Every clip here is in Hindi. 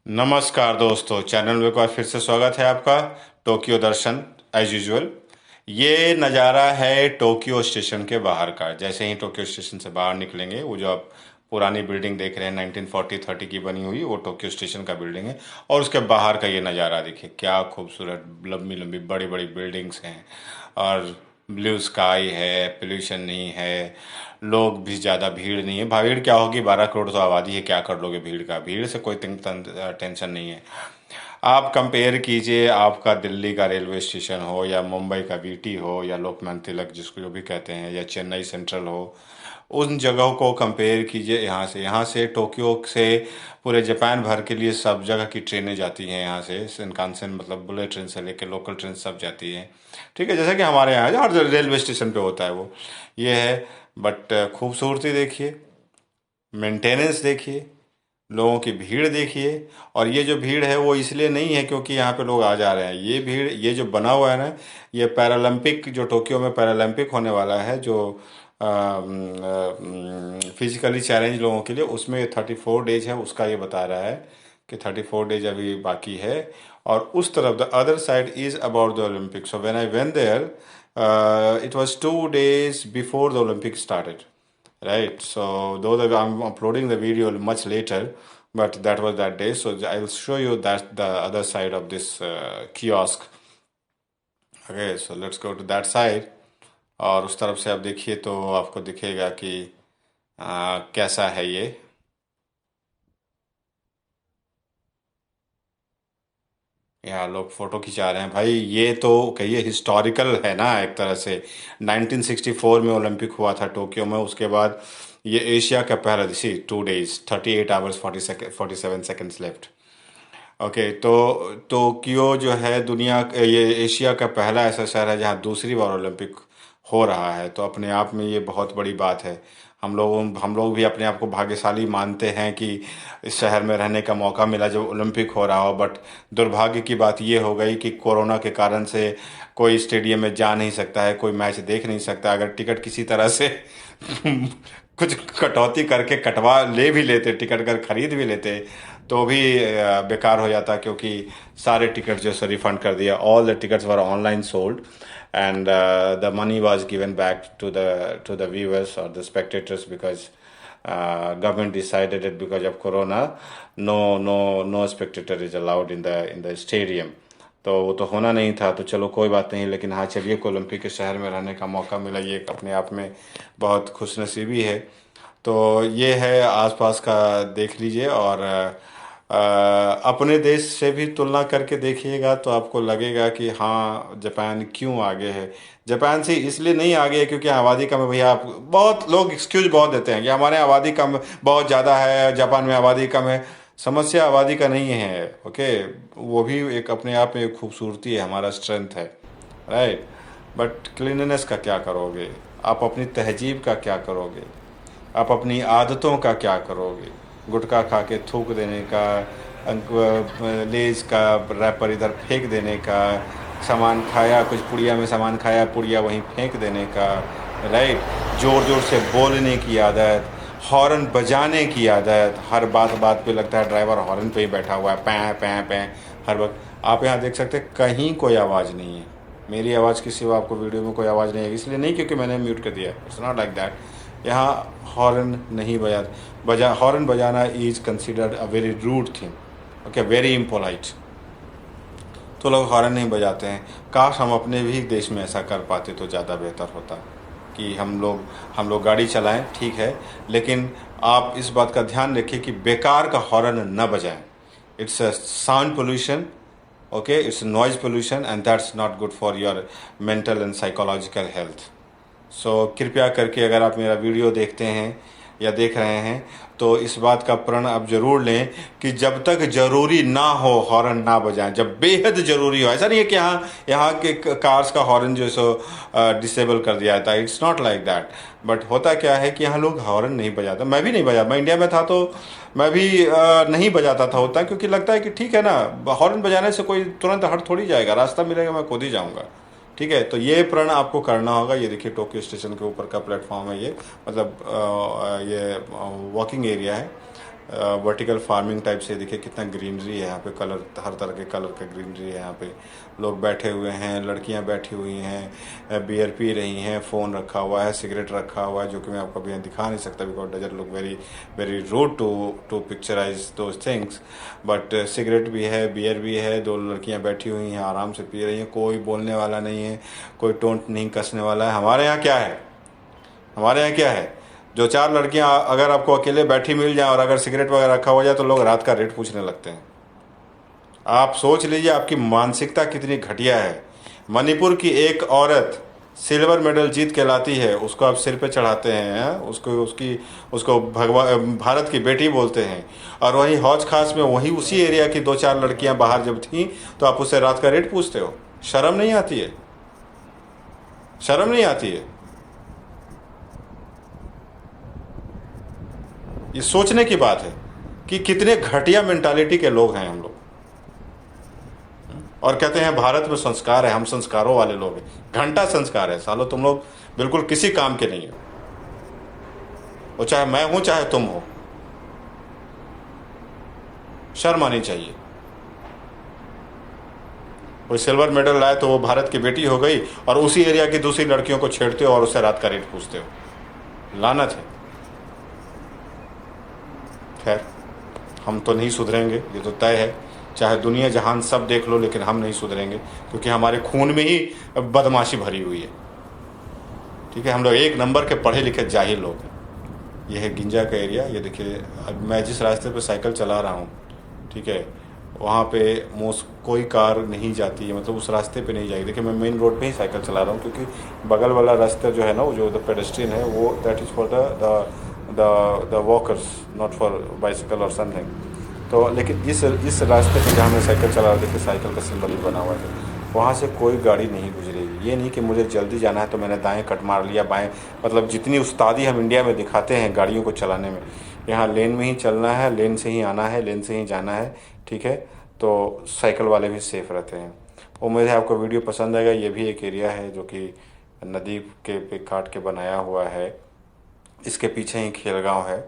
नमस्कार दोस्तों, चैनल में एक बार फिर से स्वागत है आपका। टोक्यो दर्शन एज यूजुअल। ये नज़ारा है टोक्यो स्टेशन के बाहर का। जैसे ही टोक्यो स्टेशन से बाहर निकलेंगे, वो जो आप पुरानी बिल्डिंग देख रहे हैं 1940-30 की बनी हुई, वो टोक्यो स्टेशन का बिल्डिंग है। और उसके बाहर का ये नज़ारा देखिए, क्या खूबसूरत लंबी लंबी बड़ी बड़ी बिल्डिंग्स हैं। और ब्लू स्काई है, पोल्यूशन नहीं है, लोग भी ज़्यादा भीड़ नहीं है। भीड़ क्या होगी, 12 करोड़ तो आबादी है, क्या कर लोगे भीड़ का। भीड़ से कोई टेंशन नहीं है। आप कंपेयर कीजिए, आपका दिल्ली का रेलवे स्टेशन हो, या मुंबई का वीटी हो, या लोकमान्य तिलक जिसको जो भी कहते हैं, या चेन्नई सेंट्रल हो, उन जगहों को कंपेयर कीजिए यहाँ से टोक्यो से पूरे जापान भर के लिए सब जगह की ट्रेनें जाती हैं। यहाँ से शिनकानसेन मतलब बुलेट ट्रेन से लेकर लोकल ट्रेन सब जाती हैं। ठीक है, जैसा कि हमारे यहाँ हर रेलवे स्टेशन पे होता है वो, ये है। बट खूबसूरती देखिए, मेंटेनेंस देखिए, लोगों की भीड़ देखिए। और ये जो भीड़ है वो इसलिए नहीं है क्योंकि यहाँ पे लोग आ जा रहे हैं। ये भीड़, ये जो बना हुआ है ना, ये पैरालंपिक, जो टोक्यो में पैरालंपिक होने वाला है, जो फिजिकली चैलेंज लोगों के लिए, उसमें 34 डेज है, उसका ये बता रहा है कि 34 डेज अभी बाकी है। और उस तरफ the other side is about the Olympic. So when I went there, it was 2 days before the Olympic started, right? So though that I'm uploading the video much later, but that was that day. So I'll show you that the other side of this kiosk. Okay, so let's go to that side. और उस तरफ से आप देखिए तो आपको दिखेगा कि कैसा है ये। यहाँ लोग फोटो खिंचा रहे हैं भाई। ये तो कहिए हिस्टोरिकल है ना एक तरह से। 1964 में ओलंपिक हुआ था टोक्यो में। उसके बाद ये एशिया का पहला, सी 2 days 38 hours 47 seconds left. Okay, तो टोक्यो जो है दुनिया, ये एशिया का पहला ऐसा शहर है जहाँ दूसरी बार ओलंपिक हो रहा है। तो अपने आप में ये बहुत बड़ी बात है। हम लोग भी अपने आप को भाग्यशाली मानते हैं कि इस शहर में रहने का मौका मिला जब ओलंपिक हो रहा हो। बट दुर्भाग्य की बात ये हो गई कि कोरोना के कारण से कोई स्टेडियम में जा नहीं सकता है, कोई मैच देख नहीं सकता। अगर टिकट किसी तरह से कुछ कटौती करके कटवा ले भी लेते, टिकट अगर खरीद भी लेते, तो भी बेकार हो जाता, क्योंकि सारे टिकट जो है रिफंड कर दिया। All the tickets were online sold, and the money was given back to the viewers or the spectators, because government decided it because of corona. No spectator is allowed in the stadium. तो वो तो होना नहीं था, तो चलो कोई बात नहीं। लेकिन हाँ, चलिए, ओलंपिक के शहर में रहने का मौका मिला, ये अपने आप में बहुत खुशनसीबी है। तो ये है आसपास का, देख लीजिए। और अपने देश से भी तुलना करके देखिएगा तो आपको लगेगा कि हाँ, जापान क्यों आगे है। जापान से इसलिए नहीं आगे है क्योंकि आबादी कम है। भैया, आप बहुत लोग एक्सक्यूज बहुत देते हैं कि हमारे यहाँ आबादी कम, बहुत ज़्यादा है, जापान में आबादी कम है। समस्या आबादी का नहीं है, ओके। वो भी एक अपने आप में एक खूबसूरती है, हमारा स्ट्रेंथ है, राइट। बट क्लीननेस का क्या करोगे आप? अपनी तहजीब का क्या करोगे आप? अपनी आदतों का क्या करोगे? गुटखा खा के थूक देने का, लेज का रैपर इधर फेंक देने का, सामान खाया, कुछ पुड़िया में सामान खाया, पुड़िया वहीं फेंक देने का, राइट। ज़ोर ज़ोर से बोलने की आदत, हॉर्न बजाने की आदत। हर बात बात पे लगता है ड्राइवर हॉर्न पे ही बैठा हुआ है, पैं पैं पैं हर वक्त। आप यहाँ देख सकते हैं कहीं कोई आवाज़ नहीं है। मेरी आवाज़ के सिवा आपको वीडियो में कोई आवाज़ नहीं है, इसलिए नहीं क्योंकि मैंने म्यूट कर दिया। It's not like that. यहाँ हॉर्न नहीं हॉर्न बजाना is considered a very rude thing, okay, very impolite. तो लोग हॉर्न नहीं बजाते हैं। काश हम अपने भी देश में ऐसा कर पाते तो ज़्यादा बेहतर होता कि हम लोग गाड़ी चलाएं, ठीक है, लेकिन आप इस बात का ध्यान रखिए कि बेकार का हॉर्न न बजाएं। It's a sound pollution, okay, it's noise pollution, and that's not good for your mental and psychological health. सो कृपया करके अगर आप मेरा वीडियो देखते हैं या देख रहे हैं तो इस बात का प्रण आप जरूर लें कि जब तक जरूरी ना हो हॉर्न ना बजाएं। जब बेहद जरूरी हो, ऐसा नहीं है कि यहाँ के कार्स का हॉर्न जो सो डिसेबल कर दिया जाता है। It's not like that. But होता क्या है कि यहाँ लोग हॉर्न नहीं बजाते। मैं भी नहीं बजा, मैं इंडिया में था तो मैं भी नहीं बजाता था, होता, क्योंकि लगता है कि ठीक है ना, हॉर्न बजाने से कोई तुरंत हट थोड़ी जाएगा, रास्ता मिलेगा, मैं खुद ही जाऊँगा। ठीक है, तो ये प्रण आपको करना होगा। ये देखिए टोक्यो स्टेशन के ऊपर का प्लेटफॉर्म है ये, मतलब ये वॉकिंग एरिया है। वर्टिकल फार्मिंग टाइप से। देखिए कितना ग्रीनरी है यहाँ पे, कलर हर तरह के कलर का ग्रीनरी है यहाँ पे। लोग बैठे हुए हैं, लड़कियाँ बैठी हुई हैं, बियर पी रही हैं, फ़ोन रखा हुआ है, सिगरेट रखा हुआ है, जो कि मैं आपको अभी यहाँ दिखा नहीं सकता because doesn't look very very rude to picturise those things. But cigarette भी है, बियर भी है, दो लड़कियाँ बैठी हुई हैं, आराम से पी रही हैं, कोई बोलने वाला नहीं है, कोई टोंट नहीं कसने वाला है। हमारे यहाँ क्या है, हमारे यहाँ क्या है, जो चार लड़कियां अगर आपको अकेले बैठी मिल जाए और अगर सिगरेट वगैरह रखा हो जाए तो लोग रात का रेट पूछने लगते हैं। आप सोच लीजिए आपकी मानसिकता कितनी घटिया है। मणिपुर की एक औरत सिल्वर मेडल जीत के लाती है, उसको आप सिर पे चढ़ाते हैं, उसको भगवान भारत की बेटी बोलते हैं, और वहीं हौज खास में वहीं उसी एरिया की दो चार लड़कियां बाहर जब थीं तो आप उससे रात का रेट पूछते हो। शर्म नहीं आती है, शर्म नहीं आती है। ये सोचने की बात है कि कितने घटिया मेंटालिटी के लोग हैं हम लोग। और कहते हैं भारत में संस्कार है, हम संस्कारों वाले लोग हैं। घंटा संस्कार है सालो, तुम लोग बिल्कुल किसी काम के नहीं हो। वो चाहे मैं हूं चाहे तुम हो, शर्म आनी चाहिए। कोई सिल्वर मेडल लाए तो वो भारत की बेटी हो गई और उसी एरिया की दूसरी लड़कियों को छेड़ते हो और उससे रात का रेट पूछते हो। लानत है। खैर, हम तो नहीं सुधरेंगे, ये तो तय है। चाहे दुनिया जहान सब देख लो, लेकिन हम नहीं सुधरेंगे, क्योंकि हमारे खून में ही बदमाशी भरी हुई है। ठीक है, हम लोग एक नंबर के पढ़े लिखे जाहिल लोग हैं। ये है गिंजा का एरिया। ये देखिए, अब मैं जिस रास्ते पे साइकिल चला रहा हूँ, ठीक है, वहाँ पे मोस्ट कोई कार नहीं जाती है, मतलब उस रास्ते पे नहीं जाएगी। देखिए मैं मेन रोड पे ही साइकिल चला रहा हूँ, क्योंकि बगल वाला रास्ता जो है ना, वो जो द पेडेस्ट्रियन है, वो that is for the walkers, not for bicycle और समथिंग। तो लेकिन इस रास्ते पे जहाँ मैं साइकिल चला रहा, देखिए साइकिल का सिंबल भी बना हुआ है, वहाँ से कोई गाड़ी नहीं गुजरेगी। ये नहीं कि मुझे जल्दी जाना है तो मैंने दाएं कट मार लिया, बाएं, मतलब जितनी उस्तादी हम इंडिया में दिखाते हैं गाड़ियों को चलाने में, यहाँ लेन में ही चलना है, लेन से ही आना है, लेन से ही जाना है। ठीक है, तो साइकिल वाले भी सेफ रहते हैं। उम्मीद है आपको वीडियो पसंद आएगा। ये भी एक एरिया है जो कि नदी के पे काट के बनाया हुआ है, इसके पीछे ही खेलगांव है।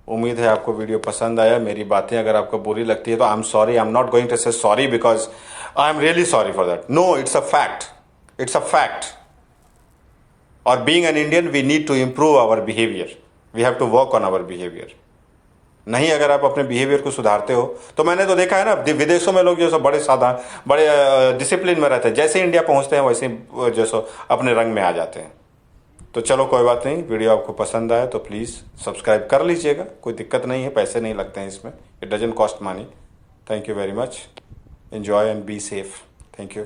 उम्मीद है आपको वीडियो पसंद आया। मेरी बातें अगर आपको बुरी लगती है तो I am sorry, I am not going to say sorry because I am really sorry for that. No, it's a fact, it's a fact. और being an Indian we need to improve our behaviour, we have to work on our behaviour. नहीं, अगर आप अपने बिहेवियर को सुधारते हो तो मैंने तो देखा है ना, विदेशों में लोग जैसे बड़े साधा, बड़े डिसिप्लिन में रहते हैं, जैसे इंडिया पहुंचते हैं वैसे जैसे अपने रंग में आ जाते हैं। तो चलो कोई बात नहीं, वीडियो आपको पसंद आया तो प्लीज़ सब्सक्राइब कर लीजिएगा, कोई दिक्कत नहीं है, पैसे नहीं लगते हैं इसमें, it doesn't cost money. Thank you very much, enjoy and be safe. Thank you.